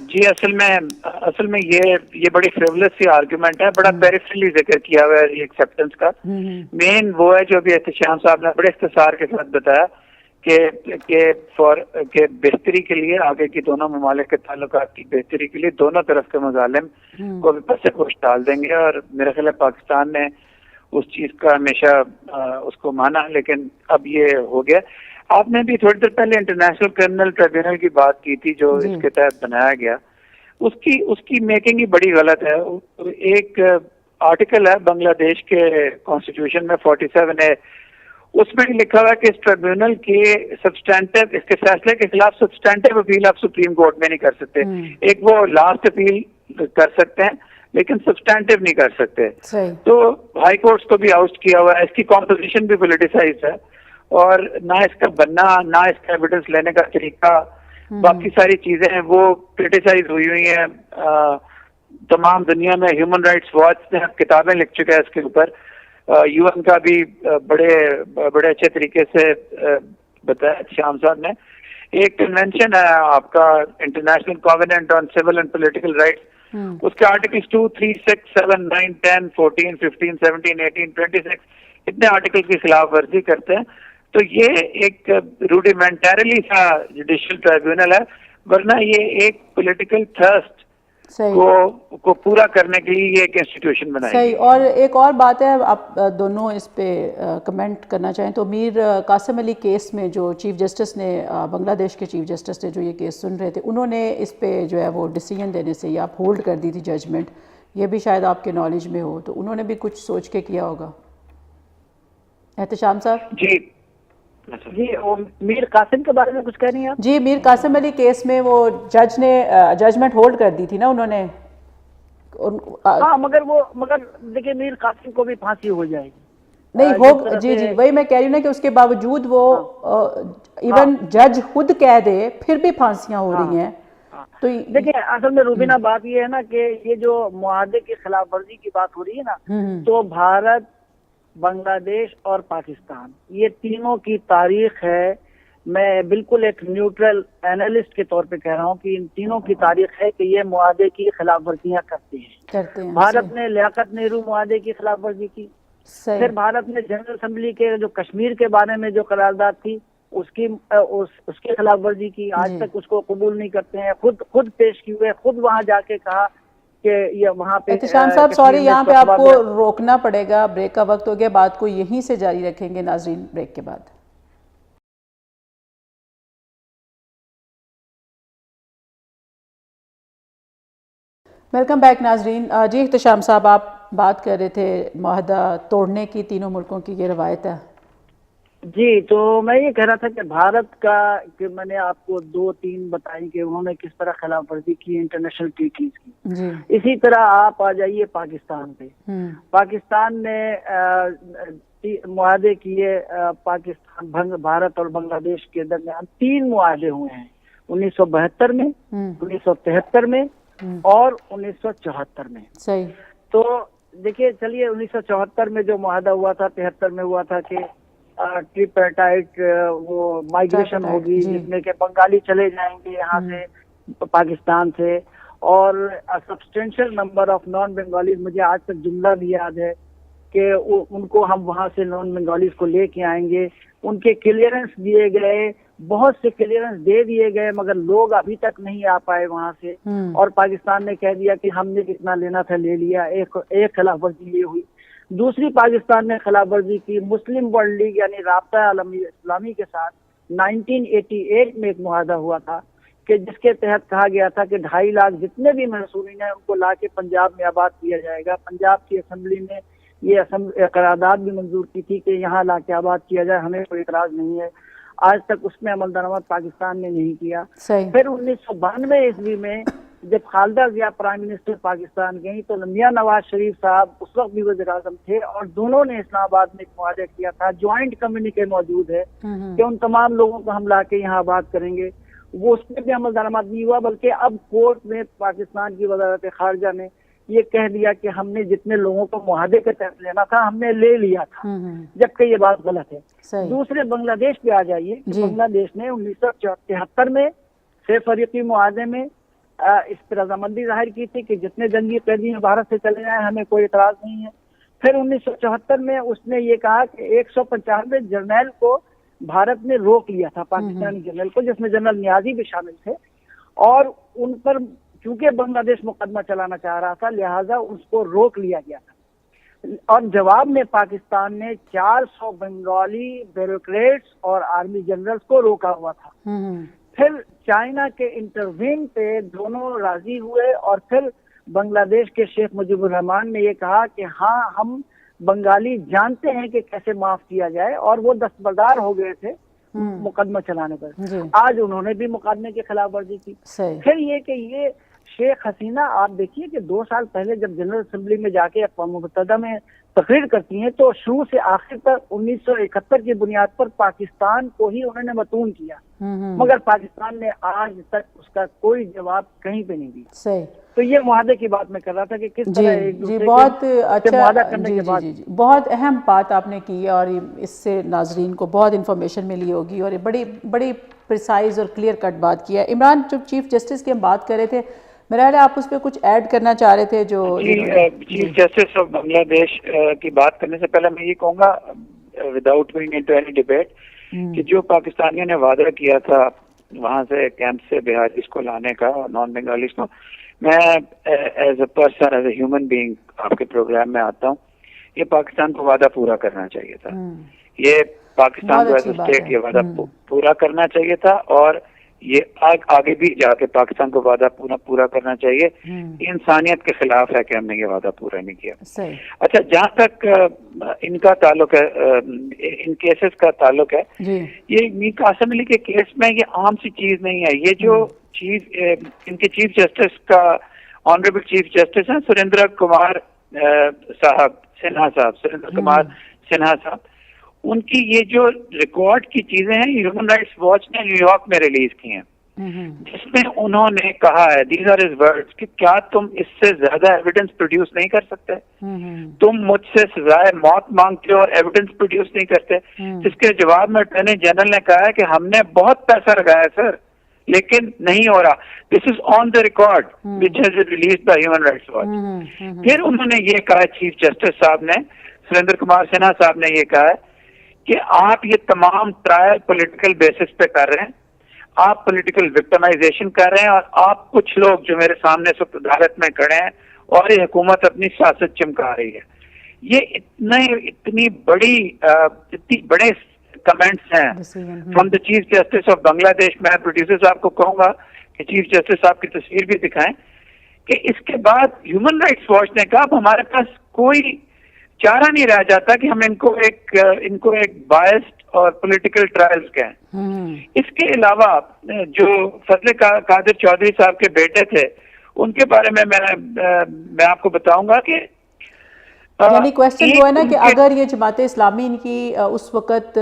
جی اصل میں یہ بڑی فریولس سی آرگیومنٹ ہے, بڑا پیریفرلی ذکر کیا ہوا ہے یہ ایکسیپٹنس کا. مین وہ ہے جو ابھی احتشام صاحب نے بڑے اختصار کے ساتھ بتایا کہ بہتری کے لیے, آگے کی دونوں ممالک کے تعلقات کی بہتری کے لیے دونوں طرف کے مظالم کو بھی پس پوش ڈال دیں گے. اور میرا خیال ہے پاکستان نے اس چیز کا ہمیشہ اس کو مانا, لیکن اب یہ ہو گیا. آپ نے بھی تھوڑی دیر پہلے انٹرنیشنل کرمنل ٹریبیونل کی بات کی تھی جو اس کے تحت بنایا گیا. اس کی میکنگ ہی بڑی غلط ہے. ایک آرٹیکل ہے بنگلہ دیش کے کانسٹیٹیوشن میں 47A, اس میں لکھا ہوا ہے کہ اس ٹریبیونل کے سبسٹینٹیو اس کے فیصلے کے خلاف سبسٹینٹیو اپیل آپ سپریم کورٹ میں نہیں کر سکتے. ایک وہ لاسٹ اپیل کر سکتے ہیں لیکن سبسٹینٹیو نہیں کر سکتے. تو ہائی کورٹس کو بھی آؤٹ کیا ہوا ہے. اس کی کمپوزیشن بھی پولیٹیسائز ہے اور نہ اس کا بننا نہ اس کا ایویڈنس لینے کا طریقہ باقی ساری چیزیں ہیں وہ کرٹیسائز ہوئی ہیں. تمام دنیا میں ہیومن رائٹس واچ نے کتابیں لکھ چکا ہے اس کے اوپر. یو این کا بھی بڑے اچھے طریقے سے بتایا شام صاحب نے. ایک کنونشن ہے آپ کا international covenant on civil and political rights, اس کے آرٹیکلس 2, 3, 6, 7, 9, 10, 14, 15, 17, 18, 26 اتنے آرٹیکل کی خلاف ورزی کرتے ہیں. تو یہ ایک روڈیمنٹریلی سا جوڈیشل ٹرائبیونل ہے, ورنہ یہ ایک پولیٹیکل تھرسٹ کو پورا کرنے کے لیے یہ ایک انسٹیٹیوشن بنائی. صحیح. اور ایک اور بات ہے, آپ دونوں اس پہ کمنٹ کرنا چاہیں تو میر قاسم علی کیس میں جو چیف جسٹس نے بنگلہ دیش کے چیف جسٹس نے جو یہ کیس سن رہے تھے, انہوں نے اس پہ جو ہے وہ ڈیسیژن دینے سے یا ہولڈ کر دی تھی ججمنٹ. یہ بھی شاید آپ کے نالج میں ہو, تو انہوں نے بھی کچھ سوچ کے کیا ہوگا. احتشام صاحب. جی میر قاسم کے بارے میں کچھ کہہ رہی ہیں آپ؟ جی, میر قاسم علی کیس میں وہ جج نے ججمنٹ ہولڈ کر دی تھی نا انہوں نے. ہاں مگر دیکھیں میر قاسم کو بھی پھانسی ہو جائے گی. نہیں ہو, جی وہی میں کہہ رہی ہوں نا کہ اس کے باوجود وہ ایون جج خود کہہ دے پھر بھی پھانسیاں ہو رہی ہیں. تو دیکھیں اصل میں روبینہ بات یہ ہے نا کہ یہ جو معاہدے کی خلاف ورزی کی بات ہو رہی ہے نا, تو بھارت, بنگلہ دیش اور پاکستان یہ تینوں کی تاریخ ہے. میں بالکل ایک نیوٹرل اینالسٹ کے طور پہ کہہ رہا ہوں کہ ان تینوں کی تاریخ ہے کہ یہ معاہدے کی خلاف ورزیاں کرتے ہیں. بھارت نے لیاقت نہرو معاہدے کی خلاف ورزی کی, پھر بھارت نے جنرل اسمبلی کے جو کشمیر کے بارے میں جو قرارداد تھی اس کی خلاف ورزی کی. آج تک اس کو قبول نہیں کرتے ہیں. خود پیش کی ہوئے, خود وہاں جا کے کہا کہ یہ وہاں پہ. احتشام صاحب سوری, یہاں پہ آپ کو روکنا پڑے گا, بریک کا وقت ہو گیا. بات کو یہیں سے جاری رکھیں گے ناظرین بریک کے بعد. ویلکم بیک ناظرین. جی احتشام صاحب, آپ بات کر رہے تھے معاہدہ توڑنے کی, تینوں ملکوں کی یہ روایت ہے. جی, تو میں یہ کہہ رہا تھا کہ بھارت کا, کہ میں نے آپ کو 2-3 بتائی کہ انہوں نے کس طرح خلاف ورزی کی انٹرنیشنل ٹریٹیز کی. اسی طرح آپ آ جائیے پاکستان پہ. پاکستان نے معاہدے کیے. پاکستان, بھارت اور بنگلہ دیش کے درمیان 3 معاہدے ہوئے ہیں, 1972 میں, 1973 میں اور 1974 میں. صحیح. تو دیکھیے چلیے 1974 میں جو معاہدہ ہوا تھا, 73 میں ہوا تھا کہ ٹریپیٹائٹ وہ مائگریشن ہوگی جس میں کہ بنگالی چلے جائیں گے یہاں سے پاکستان سے, اور سبسٹینشیل نمبر آف نان بنگالیز. مجھے آج تک جملہ بھی یاد ہے کہ ان کو ہم وہاں سے نان بنگالیز کو لے کے آئیں گے. ان کے کلیئرنس دیے گئے, بہت سے کلیئرنس دے دیے گئے, مگر لوگ ابھی تک نہیں آ پائے وہاں سے. اور پاکستان نے کہہ دیا کہ ہم نے جتنا لینا تھا لے لیا. ایک خلاف ورزی یہ ہوئی. دوسری پاکستان نے خلاف ورزی کی مسلم ورلڈ لیگ یعنی رابطہ عالمی اسلامی کے ساتھ 1988 میں ایک معاہدہ ہوا تھا کہ جس کے تحت کہا گیا تھا کہ 2.5 لاکھ جتنے بھی محصورین ہیں ان کو لا کے پنجاب میں آباد کیا جائے گا. پنجاب کی اسمبلی نے یہ قرارداد بھی منظور کی تھی کہ یہاں لا کے آباد کیا جائے, ہمیں کوئی اعتراض نہیں ہے. آج تک اس میں عمل درآمد پاکستان نے نہیں کیا. پھر 1992 عیسوی میں جب خالدہ ضیاء پرائم منسٹر پاکستان گئی تو میاں نواز شریف صاحب اس وقت بھی وزیر اعظم تھے, اور دونوں نے اسلام آباد میں ایک معاہدہ کیا تھا. جوائنٹ کمیونیکے موجود ہے کہ ان تمام لوگوں کو ہم لا کے یہاں آباد کریں گے. وہ اس پہ بھی عمل درآمد نہیں ہوا, بلکہ اب کورٹ میں پاکستان کی وزارت خارجہ نے یہ کہہ دیا کہ ہم نے جتنے لوگوں کو معاہدے کے تحت لینا تھا ہم نے لے لیا تھا, جبکہ یہ بات غلط ہے. دوسرے بنگلہ دیش پہ آ جائیے. بنگلہ دیش نے 1973 میں 6 فریقی معاہدے میں اس پر رضامندی ظاہر کی تھی کہ جتنے جنگی قیدی ہیں بھارت سے چلے جائیں, ہمیں کوئی اعتراض نہیں ہے. پھر 1974 میں اس نے یہ کہا کہ 195 جرنیل کو بھارت نے روک لیا تھا, پاکستانی جرنیل کو, جس میں جنرل نیازی بھی شامل تھے, اور ان پر چونکہ بنگلہ دیش مقدمہ چلانا چاہ رہا تھا لہٰذا اس کو روک لیا گیا تھا. اور جواب میں پاکستان نے 400 بنگالی بیوروکریٹس اور آرمی جنرلز کو روکا ہوا تھا. پھر چائنا کے انٹروین پہ دونوں راضی ہوئے اور پھر بنگلہ دیش کے شیخ مجیب الرحمان نے یہ کہا کہ ہاں ہم بنگالی جانتے ہیں کہ کیسے معاف کیا جائے، اور وہ دستبردار ہو گئے تھے مقدمہ چلانے پر. آج انہوں نے بھی مقدمے کی خلاف ورزی کی. پھر یہ کہ یہ شیخ حسینہ آپ دیکھیے کہ 2 سال پہلے جب جنرل اسمبلی میں جا کے اقوام متحدہ میں تقریر کرتی ہیں تو شروع سے آخر تک 1971 کی بنیاد پر پاکستان کو ہی انہوں نے متون کیا، مگر پاکستان نے آج تک اس کا کوئی جواب کہیں پہ نہیں دیا. تو یہ معاہدے کی بات میں کر رہا تھا کہ کس طرح ایک دوسرے بہت اچھا معاہدہ کرنے کے بعد بہت اہم بات آپ نے کی ہے، اور اس سے ناظرین کو بہت انفارمیشن ملی ہوگی، اور بڑی بڑی پریسائز اور کلیئر کٹ بات کی ہے. عمران، جب چیف جسٹس کی ہم بات کر رہے تھے، میرا خیال ہے آپ اس پہ کچھ ایڈ کرنا چاہ رہے تھے. جو چیف جسٹس آف بنگلہ دیش کی بات کرنے سے پہلے میں یہ کہوں گا without going into any debate کہ جو پاکستانیوں نے وعدہ کیا تھا وہاں سے کیمپ سے بہاریز کو لانے کا اور نان بنگالیز کو، میں as a person as a human being آپ کے پروگرام میں آتا ہوں، یہ پاکستان کو وعدہ پورا کرنا چاہیے تھا. یہ پاکستان کو ایز اے اسٹیٹ یہ وعدہ پورا کرنا چاہیے تھا، اور یہ آگے بھی جا کے پاکستان کو وعدہ پورا کرنا چاہیے. انسانیت کے خلاف ہے کہ ہم نے یہ وعدہ پورا نہیں کیا. اچھا، جہاں تک ان کا تعلق ہے، ان کیسز کا تعلق ہے، یہ میر قاسم علی کے کیس میں یہ عام سی چیز نہیں ہے. یہ جو ان کے چیف جسٹس کا آنریبل چیف جسٹس ہیں سریندر کمار سنہا صاحب، ان کی یہ جو ریکارڈ کی چیزیں ہیں ہیومن رائٹس واچ نے نیو یارک میں ریلیز کی ہیں، جس میں انہوں نے کہا ہے دیز آر ہز ورڈز کہ کیا تم اس سے زیادہ ایویڈنس پروڈیوس نہیں کر سکتے؟ تم مجھ سے سزائے موت مانگتے ہو اور ایویڈنس پروڈیوس نہیں کرتے. جس کے جواب میں اٹارنی جنرل نے کہا ہے کہ ہم نے بہت پیسہ لگایا سر، لیکن نہیں ہو رہا. This is on the record which has released by human rights watch. پھر انہوں نے یہ کہا، چیف جسٹس صاحب نے، سریندر کمار سنہا صاحب نے یہ کہا ہے کہ آپ یہ تمام ٹرائل پولیٹیکل بیسس پہ کر رہے ہیں، آپ پولیٹیکل وکٹمائزیشن کر رہے ہیں، اور آپ کچھ لوگ جو میرے سامنے اس وقت عدالت میں کھڑے ہیں اور یہ حکومت اپنی سیاست چمکا رہی ہے. یہ اتنی بڑے کمنٹس ہیں from the chief justice of Bangladesh. میں پروڈیوسر صاحب کو کہوں گا کہ چیف جسٹس صاحب کی تصویر بھی دکھائیں کہ اس کے بعد ہیومن رائٹس واچ نے کہا اب ہمارے پاس کوئی چارہ نہیں رہ جاتا کہ ہم ان کو ایک بائسڈ اور پولیٹیکل ٹرائلز کہیں. اس کے علاوہ جو فضل قادر چودھری صاحب کے بیٹے تھے ان کے بارے میں میں آپ کو بتاؤں گا کہ یعنی کویسچن وہ ہے نا کہ اگر یہ جماعت اسلامی ان کی اس وقت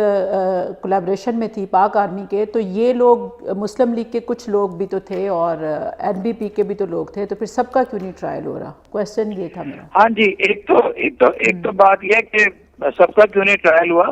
کولیبریشن میں تھی پاک آرمی کے، تو یہ لوگ مسلم لیگ کے کچھ لوگ بھی تو تھے اور این بی پی کے بھی تو لوگ تھے، تو پھر سب کا کیوں نہیں ٹرائل ہو رہا؟ کویسچن یہ تھا میرا. ہاں جی، ایک تو بات یہ کہ سب کا کیوں نہیں ٹرائل ہوا،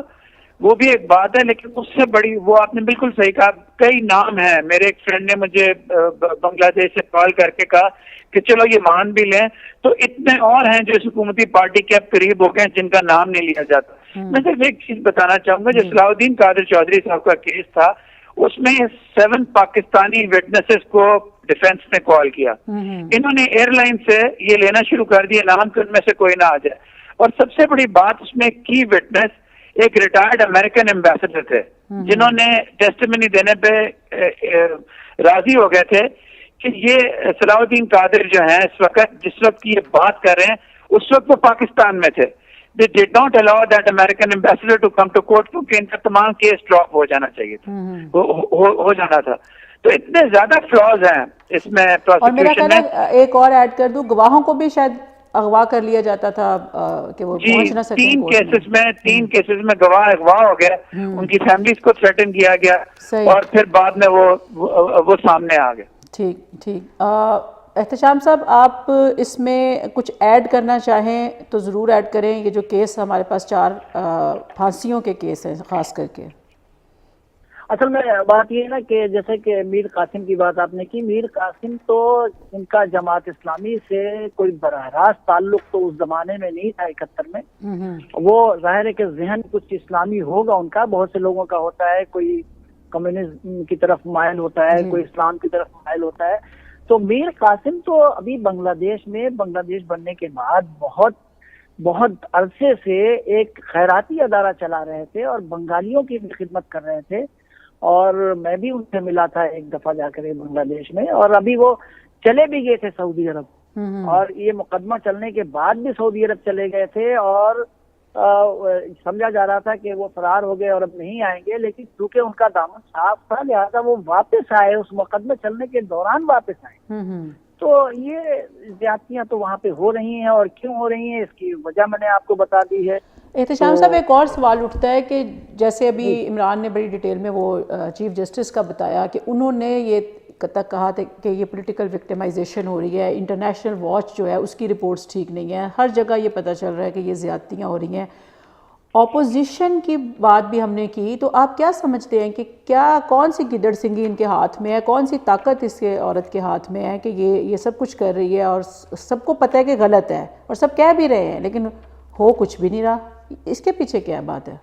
وہ بھی ایک بات ہے، لیکن اس سے بڑی وہ آپ نے بالکل صحیح کہا. کئی نام ہیں. میرے ایک فرینڈ نے مجھے بنگلہ دیش سے کال کر کے کہا کہ چلو یہ مان بھی لیں، تو اتنے اور ہیں جو اس حکومتی پارٹی کے اب قریب ہو گئے ہیں جن کا نام نہیں لیا جاتا. میں صرف ایک چیز بتانا چاہوں گا، جو صلاح الدین قادر چودھری صاحب کا کیس تھا اس میں 7 پاکستانی وٹنسز کو ڈیفینس نے کال کیا. انہوں نے ایئر لائن سے یہ لینا شروع کر دیا نام کہ ان میں سے کوئی نہ آ جائے. اور سب سے بڑی بات اس میں کی وٹنس ایک ریٹائرڈ امریکن ایمبیسڈر تھے جنہوں نے ٹیسٹیمنی دینے پہ راضی ہو گئے تھے کہ یہ صلاح الدین قادر جو ہیں جس وقت کی یہ بات کر رہے ہیں اس وقت وہ پاکستان میں تھے. They did not allow that American ambassador to come to court کیونکہ ان کا تمام کیس ڈراپ ہو جانا چاہیے تھا، ہو جانا تھا. تو اتنے زیادہ فلاز ہیں اس میں پروسیکیوشن میں. ایک اور ایڈ کر دوں، گواہوں کو بھی شاید اغوا کر لیا جاتا تھا کہ وہ پہنچ نہ سکیں. 3 کیسز میں گواہ اغوا ہو گئے، ان کی فیملیز کو تھریٹن کیا گیا اور پھر بعد میں وہ سامنے آ گئے. ٹھیک. احتشام صاحب، آپ اس میں کچھ ایڈ کرنا چاہیں تو ضرور ایڈ کریں. یہ جو کیس ہمارے پاس 4 پھانسیوں کے کیس ہیں خاص کر کے. اصل میں بات یہ ہے نا کہ جیسے کہ میر قاسم کی بات آپ نے کی، میر قاسم تو ان کا جماعت اسلامی سے کوئی براہ راست تعلق تو اس زمانے میں نہیں تھا 71 میں. وہ ظاہر ہے کہ ذہن کچھ اسلامی ہوگا ان کا، بہت سے لوگوں کا ہوتا ہے، کوئی کمیونزم کی طرف مائل ہوتا ہے، کوئی اسلام کی طرف مائل ہوتا ہے. تو میر قاسم تو ابھی بنگلہ دیش بننے کے بعد بہت بہت عرصے سے ایک خیراتی ادارہ چلا رہے تھے اور بنگالیوں کی بھی خدمت کر رہے تھے، اور میں بھی ان سے ملا تھا ایک دفعہ جا کر بنگلہ دیش میں، اور ابھی وہ چلے بھی گئے تھے سعودی عرب، اور یہ مقدمہ چلنے کے بعد بھی سعودی عرب چلے گئے تھے، اور سمجھا جا رہا تھا کہ وہ فرار ہو گئے اور اب نہیں آئیں گے، لیکن کیونکہ ان کا دامن صاف تھا لہذا وہ واپس آئے، اس مقدمے چلنے کے دوران واپس آئے۔ تو یہ زیادتیاں تو وہاں پہ ہو رہی ہیں، اور کیوں ہو رہی ہیں اس کی وجہ میں نے آپ کو بتا دی ہے۔ احتشام صاحب، ایک اور سوال اٹھتا ہے کہ جیسے ابھی عمران نے بڑی ڈیٹیل میں وہ چیف جسٹس کا بتایا کہ انہوں نے یہ تک کہا تھا کہ یہ پولیٹیکل وکٹمائزیشن ہو رہی ہے، انٹرنیشنل واچ جو ہے اس کی رپورٹس ٹھیک نہیں ہیں، ہر جگہ یہ پتہ چل رہا ہے کہ یہ زیادتیاں ہو رہی ہیں۔ اپوزیشن کی بات بھی ہم نے کی، تو آپ کیا سمجھتے ہیں کہ کون سی گدڑ سنگی ان کے ہاتھ میں ہے، کون سی طاقت اس کے عورت کے ہاتھ میں ہے کہ یہ سب کچھ کر رہی ہے اور سب کو پتہ ہے کہ غلط ہے اور سب کہہ بھی رہے ہیں لیکن ہو کچھ بھی نہیں رہا؟ اس کے پیچھے کیا بات ہے؟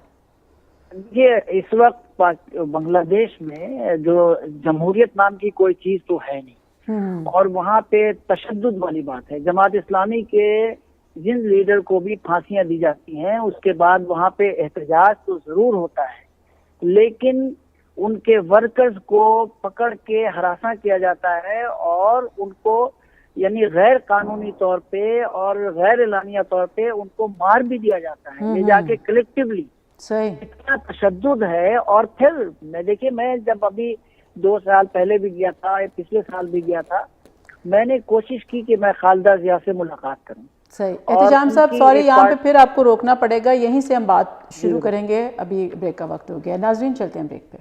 یہ اس وقت بنگلہ دیش میں جو جمہوریت نام کی کوئی چیز تو ہے نہیں، اور وہاں پہ تشدد والی بات ہے۔ جماعت اسلامی کے جن لیڈر کو بھی پھانسیاں دی جاتی ہیں اس کے بعد وہاں پہ احتجاج تو ضرور ہوتا ہے، لیکن ان کے ورکرز کو پکڑ کے ہراساں کیا جاتا ہے اور ان کو یعنی غیر قانونی طور پہ اور غیر اعلانیہ طور پہ ان کو مار بھی دیا جاتا ہے لے جا کے کلیکٹیولی۔ اتنا تشدد ہے۔ اور پھر میں جب ابھی 2 سال پہلے بھی گیا تھا، پچھلے سال بھی گیا تھا، میں نے کوشش کی کہ میں خالدہ ضیاء سے ملاقات کروں۔ صحیح۔ احتشام صاحب سوری، یہاں پہ پھر آپ کو روکنا پڑے گا، یہیں سے ہم بات شروع کریں گے، ابھی بریک کا وقت ہو گیا۔ ناظرین چلتے ہیں بریک پہ۔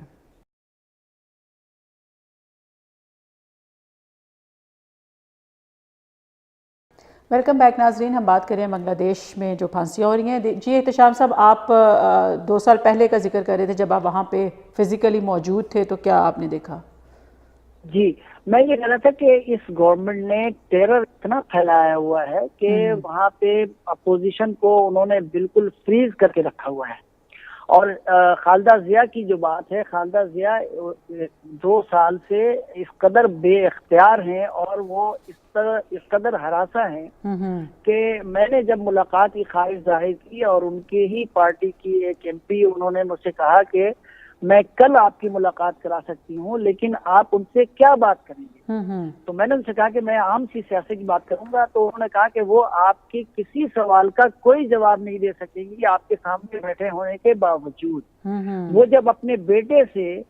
ویلکم بیک ناظرین، ہم بات کریں بنگلہ دیش میں جو پھانسیاں ہو رہی ہیں۔ جی احتشام صاحب، آپ 2 سال پہلے کا ذکر کر رہے تھے، جب آپ وہاں پہ فزیکلی موجود تھے تو کیا آپ نے دیکھا؟ جی، میں یہ کہنا تھا کہ اس گورنمنٹ نے ٹیرر اتنا پھیلایا ہوا ہے کہ وہاں پہ اپوزیشن کو انہوں نے بالکل فریز کر کے رکھا ہوا ہے۔ اور خالدہ ضیاء کی جو بات ہے، خالدہ ضیاء 2 سال سے اس قدر بے اختیار ہیں اور وہ اس قدر ہراساں ہیں کہ میں نے جب ملاقات کی خواہش ظاہر کی اور ان کی ہی پارٹی کی ایک ایم پی انہوں نے مجھ سے کہا کہ میں کل آپ کی ملاقات کرا سکتی ہوں لیکن آپ ان سے کیا بات کریں گے؟ تو میں نے ان سے کہا کہ میں عام سی سیاست کی بات کروں گا، تو انہوں نے کہا کہ وہ آپ کی کسی سوال کا کوئی جواب نہیں دے سکیں گی آپ کے سامنے بیٹھے ہونے کے باوجود۔ وہ جب اپنے بیٹے سے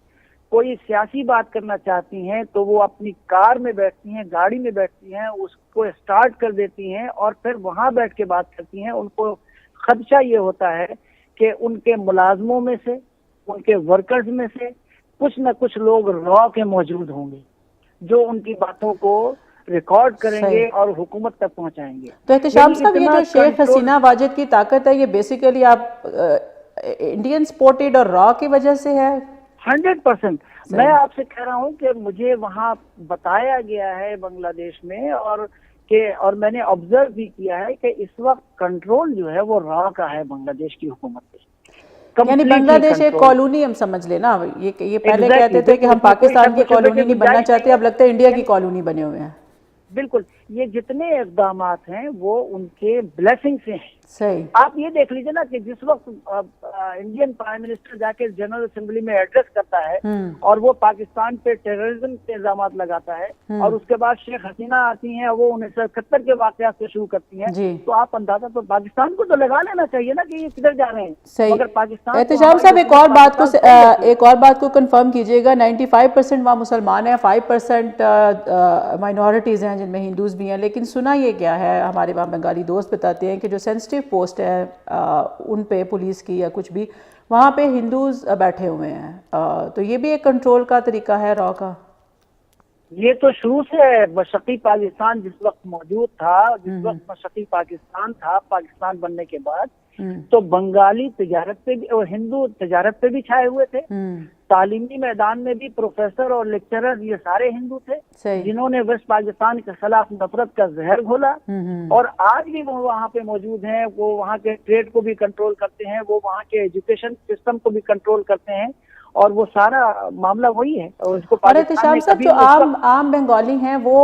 کوئی سیاسی بات کرنا چاہتی ہیں تو وہ اپنی کار میں بیٹھتی ہیں، گاڑی میں بیٹھتی ہیں، اس کو اسٹارٹ کر دیتی ہیں اور پھر وہاں بیٹھ کے بات کرتی ہیں۔ ان کو خدشہ یہ ہوتا ہے کہ ان کے ملازموں میں سے، ان کے ورکرز میں سے کچھ نہ کچھ لوگ را کے موجود ہوں گے جو ان کی باتوں کو ریکارڈ کریں گے اور حکومت تک پہنچائیں گے۔ تو احتشام صاحب، یہ جو شیخ حسینہ واجد کی طاقت ہے، یہ بیسیکلی آپ انڈین سپورٹڈ اور را کی وجہ سے ہے؟ 100%۔ میں آپ سے کہہ رہا ہوں کہ مجھے وہاں بتایا گیا ہے بنگلہ دیش میں، اور میں نے آبزرو بھی کیا ہے کہ اس وقت کنٹرول جو ہے وہ را کا ہے بنگلہ دیش کی حکومت پہ۔ یعنی بنگلہ دیش ایک کالونی ہم سمجھ لیں نا، یہ پہلے کہتے تھے کہ ہم پاکستان کی کالونی نہیں بننا چاہتے، اب لگتا ہے انڈیا کی کالونی بنے ہوئے ہیں۔ بالکل، یہ جتنے اقدامات ہیں وہ ان کے بلیسنگ سے ہیں۔ صحیح۔ آپ یہ دیکھ لیجیے نا کہ جس وقت انڈین پرائم منسٹر جا کے جنرل اسمبلی میں ایڈریس کرتا ہے اور وہ پاکستان پہ ٹیررزم کے الزامات لگاتا ہے، اور اس کے بعد شیخ حسینہ آتی ہیں اور وہ 1971 کے واقعات سے شروع کرتی ہیں، تو آپ اندازہ تو پاکستان کو تو لگا لینا چاہیے نا کہ یہ کدھر جا رہے ہیں۔ مگر پاکستان، احتشام صاحب ایک اور بات کو کنفرم کیجیے گا، 95% وہاں مسلمان ہیں، 5% مائنورٹیز ہیں جن میں ہندوز بھی ہیں، لیکن سنا یہ کیا ہے، ہمارے وہاں بنگالی دوست بتاتے ہیں کہ جو سینسٹیو پوسٹ ہے ان پہ پولیس کی یا کچھ بھی، وہاں پہ ہندوز بیٹھے ہوئے ہیں، تو یہ بھی ایک کنٹرول کا طریقہ ہے را کا؟ یہ تو شروع سے مشرقی پاکستان جس وقت موجود تھا، جس وقت مشرقی پاکستان تھا، پاکستان بننے کے بعد تو بنگالی تجارت پہ بھی اور ہندو تجارت پہ بھی چھائے ہوئے تھے۔ تعلیمی میدان میں بھی پروفیسر اور لیکچرر یہ سارے ہندو تھے جنہوں نے ویسٹ پاکستان کے خلاف نفرت کا زہر گھولا، اور آج بھی وہ وہاں پہ موجود ہیں۔ وہ وہاں کے ٹریڈ کو بھی کنٹرول کرتے ہیں، وہ وہاں کے ایجوکیشن سسٹم کو بھی کنٹرول کرتے ہیں، اور وہ سارا معاملہ وہی ہے. اور اس کو اور احتشام صاحب جو عام بنگالی ہیں وہ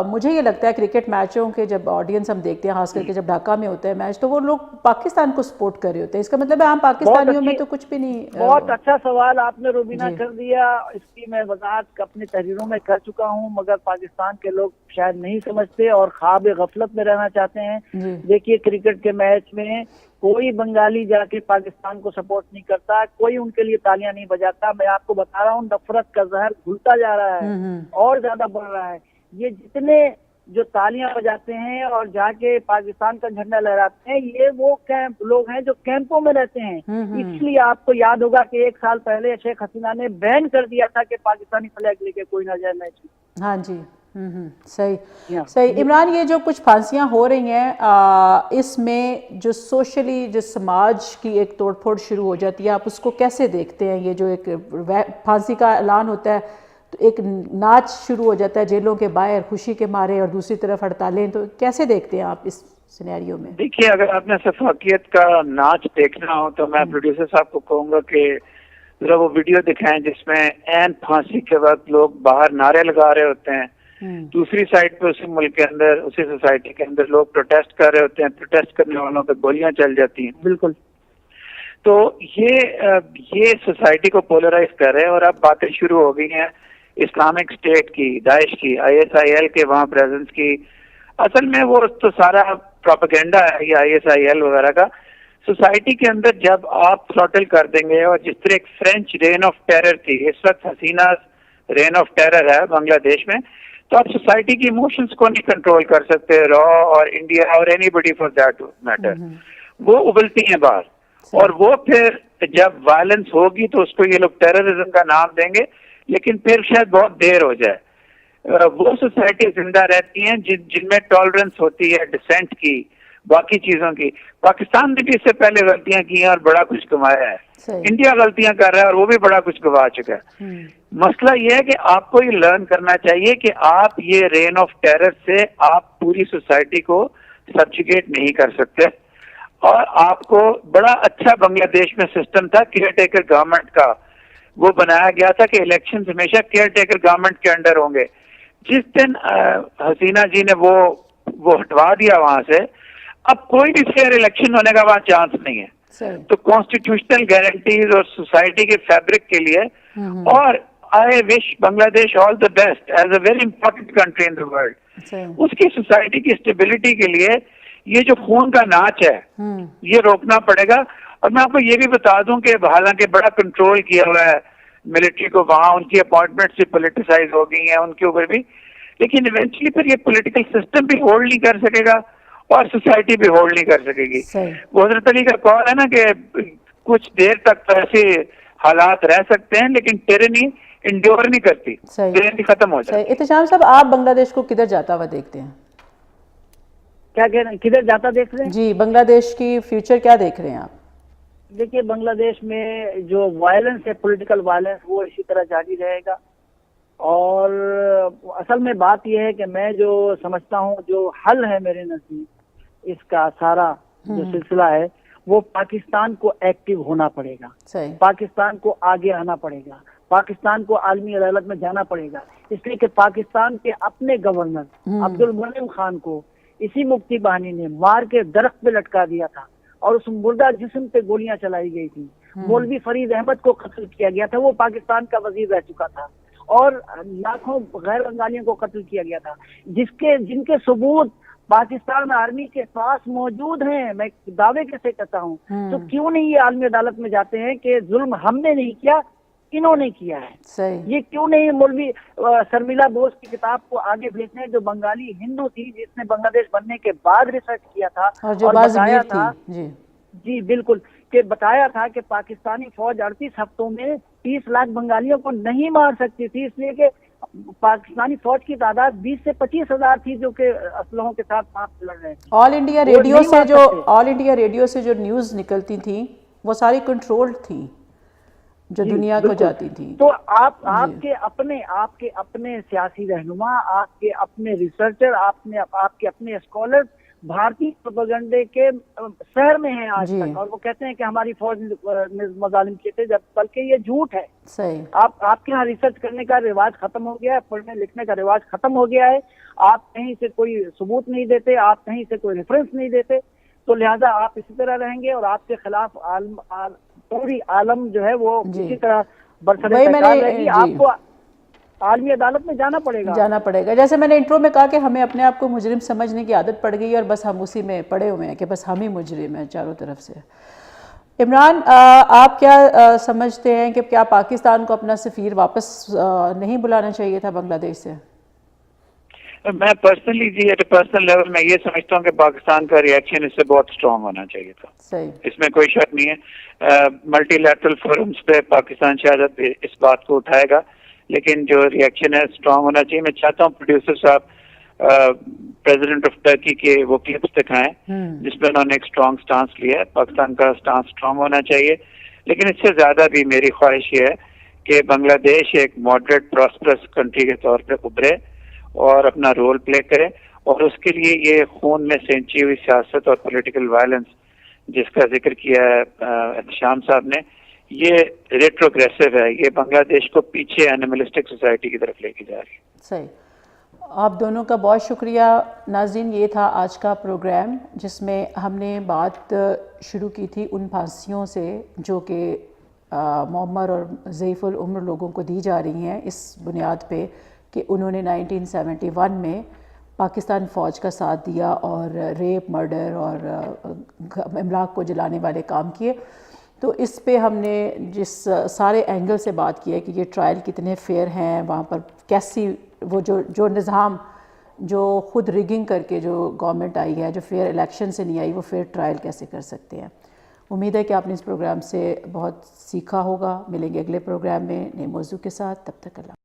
مجھے یہ لگتا ہے کرکٹ میچوں کے جب آڈینس ہم دیکھتے ہیں خاص کر کے جب ڈھاکہ میں ہوتا ہے میچ تو وہ لوگ پاکستان کو سپورٹ کر رہے ہوتے ہیں. اس کا مطلب ہے عام پاکستانیوں میں تو کچھ بھی نہیں. بہت اچھا سوال آپ نے روبینہ کر دیا. اس کی میں وضاحت اپنی تحریروں میں کر چکا ہوں مگر پاکستان کے لوگ شاید نہیں سمجھتے اور خواب غفلت میں رہنا چاہتے ہیں. دیکھیے کرکٹ کے میچ میں کوئی بنگالی جا کے پاکستان کو سپورٹ نہیں کرتا, کوئی ان کے لیے تالیاں نہیں بجاتا. میں آپ کو بتا رہا ہوں نفرت کا زہر گھلتا جا رہا ہے اور زیادہ بڑھ رہا ہے. یہ جتنے جو تالیاں بجاتے ہیں اور جا کے پاکستان کا جھنڈا لہراتے ہیں یہ وہ لوگ ہیں جو کیمپوں میں رہتے ہیں. اس لیے آپ کو یاد ہوگا کہ 1 سال پہلے شیخ حسینہ نے بین کر دیا تھا کہ پاکستانی فلیگ لے کے کوئی نہ جائے میچ. ہاں جی صحیح. عمران یہ جو کچھ پھانسیاں ہو رہی ہیں اس میں جو سوشلی جو سماج کی ایک توڑ پھوڑ شروع ہو جاتی ہے آپ اس کو کیسے دیکھتے ہیں؟ یہ جو ایک پھانسی کا اعلان ہوتا ہے تو ایک ناچ شروع ہو جاتا ہے جیلوں کے باہر خوشی کے مارے اور دوسری طرف ہڑتالیں, تو کیسے دیکھتے ہیں آپ اس سینیریو میں؟ دیکھیے اگر آپ نے شفافیت کا ناچ دیکھنا ہو تو میں پروڈیوسر صاحب کو کہوں گا کہ ذرا وہ ویڈیو دکھائیں جس میں عین پھانسی کے وقت لوگ باہر نعرے لگا رہے ہوتے ہیں, دوسری سائڈ پہ اسی ملک کے اندر اسی سوسائٹی کے اندر لوگ پروٹیسٹ کر رہے ہوتے ہیں, پروٹیسٹ کرنے والوں پہ گولیاں چل جاتی ہیں. بالکل. تو یہ سوسائٹی کو پولرائز کر رہے ہیں اور اب باتیں شروع ہو گئی ہیں اسلامک اسٹیٹ کی, داعش کی, ISIL کے وہاں پریزنس کی. اصل میں وہ تو سارا پروپیگنڈا ہے یہ ISIL وغیرہ کا. سوسائٹی کے اندر جب آپ تھروٹل کر دیں گے اور جس طرح ایک فرینچ رین آف ٹیرر تھی, اس وقت حسینہ رین آف ٹیرر ہے بنگلہ دیش میں, تو آپ سوسائٹی کی ایموشنز کو نہیں کنٹرول کر سکتے. را اور انڈیا اور anybody for that matter وہ ابلتی ہیں باہر, اور وہ پھر جب وائلنس ہوگی تو اس کو یہ لوگ ٹیررزم کا نام دیں گے, لیکن پھر شاید بہت دیر ہو جائے. وہ سوسائٹی زندہ رہتی ہیں جن میں ٹالرنس ہوتی ہے ڈسینٹ کی, باقی چیزوں کی. پاکستان نے بھی اس سے پہلے غلطیاں کی ہیں اور بڑا کچھ کمایا ہے. انڈیا غلطیاں کر رہا ہے اور وہ بھی بڑا کچھ گوا چکا ہے. مسئلہ یہ ہے کہ آپ کو یہ لرن کرنا چاہیے کہ آپ یہ رین آف ٹیرر سے آپ پوری سوسائٹی کو سبجیگیٹ نہیں کر سکتے. اور آپ کو بڑا اچھا بنگلہ دیش میں سسٹم تھا کیئر ٹیکر گورنمنٹ کا, وہ بنایا گیا تھا کہ الیکشن ہمیشہ کیئر ٹیکر گورنمنٹ کے انڈر ہوں گے. جس دن حسینہ جی نے وہ ہٹوا دیا وہاں سے, اب کوئی بھی فیئر الیکشن ہونے کا وہاں چانس نہیں ہے. تو کانسٹیٹیوشنل گارنٹیز اور سوسائٹی کے فیبرک کے لیے, اور I wish Bangladesh all the best as a very important country in the world. اس کی سوسائٹی کی اسٹیبلٹی کے لیے یہ جو خون کا ناچ ہے یہ روکنا پڑے گا. اور میں آپ کو یہ بھی بتا دوں کہ حالانکہ بڑا کنٹرول کیا ہوا ہے ملٹری کو, وہاں ان کی اپوائنٹمنٹس بھی پولیٹیسائز ہو گئی ہیں ان کے اوپر بھی, لیکن ایونچولی پھر یہ پولیٹیکل سسٹم بھی ہولڈ نہیں کر سکے گا اور سوسائٹی بھی ہولڈ نہیں کر سکے گی. وہ حضرت علی کا قول ہے نا کہ کچھ دیر تک تو ایسے حالات رہ سکتے ہیں لیکن ٹیرنی انڈیور نہیں کرتی, ٹیرنی ختم ہو جاتی. احتشام صاحب آپ بنگلہ دیش کو کدھر جاتا ہوا دیکھتے ہیں؟ کیا کہہ رہے ہیں, کدھر جاتا دیکھ رہے ہیں؟ جی بنگلہ دیش کی فیوچر کیا دیکھ رہے ہیں آپ؟ دیکھیے بنگلہ دیش میں جو وائلنس ہے پولیٹیکل وائلنس وہ اسی طرح جاری رہے گا. اور اصل میں بات یہ ہے کہ میں جو سمجھتا ہوں جو حل ہے میرے نزدیک اس کا سارا جو سلسلہ ہے وہ پاکستان کو ایکٹیو ہونا پڑے گا, پاکستان کو آگے آنا پڑے گا, پاکستان کو عالمی عدالت میں جانا پڑے گا. اس لیے کہ پاکستان کے اپنے گورنر عبد المنعم خان کو اسی مفتی بہانی نے مار کے درخت پہ لٹکا دیا تھا اور اس مردہ جسم پہ گولیاں چلائی گئی تھی. مولوی فرید احمد کو قتل کیا گیا تھا, وہ پاکستان کا وزیر رہ چکا تھا, اور لاکھوں غیر بنگالیوں کو قتل کیا گیا تھا جن کے ثبوت پاکستان آرمی کے پاس موجود ہیں. میں دعوے کیسے کرتا ہوں, تو کیوں نہیں یہ عالمی عدالت میں جاتے ہیں کہ ظلم ہم نے نہیں کیا انہوں نے کیا ہے. یہ کیوں نہیں مولوی شرمیلا بوس کی کتاب کو آگے بھیجتے ہیں جو بنگالی ہندو تھی جس نے بنگلہ دیش بننے کے بعد ریسرچ کیا تھا اور بتایا تھا جی بالکل کہ بتایا تھا کہ پاکستانی فوج 38 ہفتوں میں 30 لاکھ بنگالیوں کو نہیں مار سکتی تھی, اس لیے کہ پاکستانی فوج کی تعداد 20 سے 25 ہزار تھی جو کہ اسلحوں کے ساتھ وہاں لڑ رہے تھے. آل انڈیا ریڈیو سے جو نیوز نکلتی تھیں وہ ساری کنٹرولڈ تھی جو دنیا کو جاتی تھی. تو آپ کے اپنے سیاسی رہنما, آپ کے اپنے ریسرچر, آپ کے اپنے اسکالر بھارتی پروپیگنڈے کے سحر میں ہیں آج جی. تک, اور وہ کہتے ہیں کہ ہماری فوج نے مظالم کیے تھے, بلکہ یہ جھوٹ ہے. صحیح. آپ کے یہاں ریسرچ کرنے کا رواج ختم ہو گیا ہے, پڑھنے لکھنے کا رواج ختم ہو گیا ہے, آپ کہیں سے کوئی ثبوت نہیں دیتے, آپ کہیں سے کوئی ریفرنس نہیں دیتے, تو لہذا آپ اسی طرح رہیں گے, اور آپ کے خلاف پوری عالم جو ہے وہ اسی طرح برسر پیکار رہے گی. آپ کو عالمی عدالت میں جانا پڑے گا. جیسے میں نے انٹرو میں کہا کہ ہمیں اپنے آپ کو مجرم سمجھنے کی عادت پڑ گئی, اور بس ہم اسی میں پڑے ہوئے ہیں کہ بس ہم ہی مجرم ہیں چاروں طرف سے. عمران, آپ کیا سمجھتے ہیں کہ کیا پاکستان کو اپنا سفیر واپس نہیں بلانا چاہیے تھا بنگلہ دیش سے؟ میں پرسنلی جی ایٹ اے پرسنل لیول میں یہ سمجھتا ہوں کہ پاکستان کا ریئیکشن اس سے بہت اسٹرانگ ہونا چاہیے تھا. صحیح. اس میں کوئی شک نہیں ہے. ملٹی لیٹرل فورمز پہ پاکستان شاید اس بات کو اٹھائے گا, لیکن جو ریئیکشن ہے اسٹرانگ ہونا چاہیے. میں چاہتا ہوں پروڈیوسر صاحب پریزیڈنٹ آف ٹرکی کے وہ کلپس دکھائیں جس پہ انہوں نے ایک اسٹرانگ سٹانس لیا ہے. پاکستان کا سٹانس اسٹرانگ ہونا چاہیے, لیکن اس سے زیادہ بھی میری خواہش یہ ہے کہ بنگلہ دیش ایک ماڈریٹ پراسپرس کنٹری کے طور پہ ابھرے اور اپنا رول پلے کرے, اور اس کے لیے یہ خون میں سینچی ہوئی سیاست اور پولیٹیکل وائلنس جس کا ذکر کیا ہے احتشام صاحب نے, یہ ریٹروگریسو ہے, یہ بنگلہ دیش کو پیچھے اینیملسٹک سوسائٹی کی طرف لے کے جا رہی ہے. صحیح. آپ دونوں کا بہت شکریہ. ناظرین, یہ تھا آج کا پروگرام جس میں ہم نے بات شروع کی تھی ان پھانسیوں سے جو کہ معمر اور ضعیف العمر لوگوں کو دی جا رہی ہیں اس بنیاد پہ کہ انہوں نے 1971 میں پاکستان فوج کا ساتھ دیا اور ریپ, مرڈر اور املاک کو جلانے والے کام کیے. تو اس پہ ہم نے جس سارے اینگل سے بات کی ہے کہ یہ ٹرائل کتنے فیئر ہیں, وہاں پر کیسی وہ جو نظام جو خود ریگنگ کر کے جو گورنمنٹ آئی ہے, جو فیئر الیکشن سے نہیں آئی, وہ فیئر ٹرائل کیسے کر سکتے ہیں. امید ہے کہ آپ نے اس پروگرام سے بہت سیکھا ہوگا. ملیں گے اگلے پروگرام میں نئے موضوع کے ساتھ. تب تک اللہ.